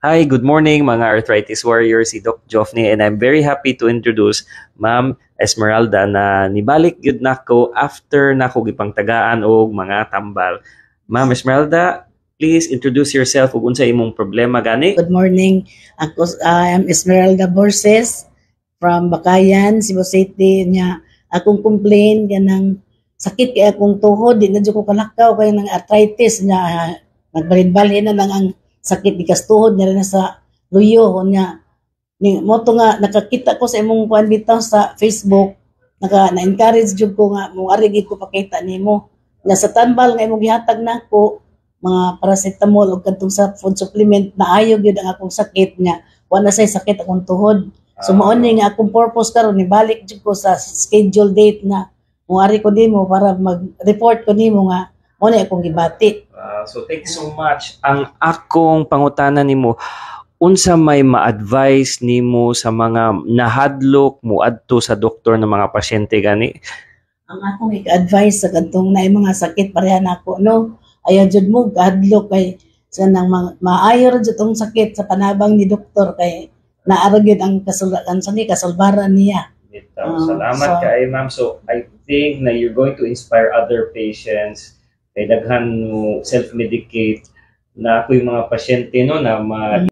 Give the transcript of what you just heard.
Hi, good morning mga arthritis warriors, si Doc Joffney, and I'm very happy to introduce Ma'am Esmeralda na nibalik gyud nako after nako gipangtagaan og mga tambal. Ma'am Esmeralda, please introduce yourself ug unsa imong problema gani? Good morning. I am Esmeralda Borges from Bakayan, Cebu City. Akong complain ganang sakit kay akong tuhod, di na jud ko kalakaw kay nang arthritis nagbalin-balin na lang ang sakit gikas tuhod niya na sa luyo nya. Ni mo to nga nakakita ko sa imong kuan bitaw sa Facebook, na-encourage jud ko nga mo ari gid ko pakita nimo. Nga sa tambal nga imong gihatag nako mga paracetamol o kadtong sa food supplement na ayaw gyud ang akong sakit niya wala say sakit akong tuhod. So mao ni nga akong purpose karon ni balik jud ko sa schedule date na muari ko nimo para mag-report ko nimo nga mo ni akong gibati. So thank you so much. Ang akong pangutana nimo, unsa may ma-advise nimo sa mga nahadlok mo adto sa doktor ng mga pasyente gani? Ang akong i-advise sa kadtong naay mga sakit pareha nako no, ayaw jud mo kahadlok kay sa nang maayo ra jud tong sakit sa panabang ni doktor kay naara gyud ang kasulbaran niya. Salamat kay ma'am. So I think na you're going to inspire other patients kay daghan mo self-medicate na ako yung mga pasyente no na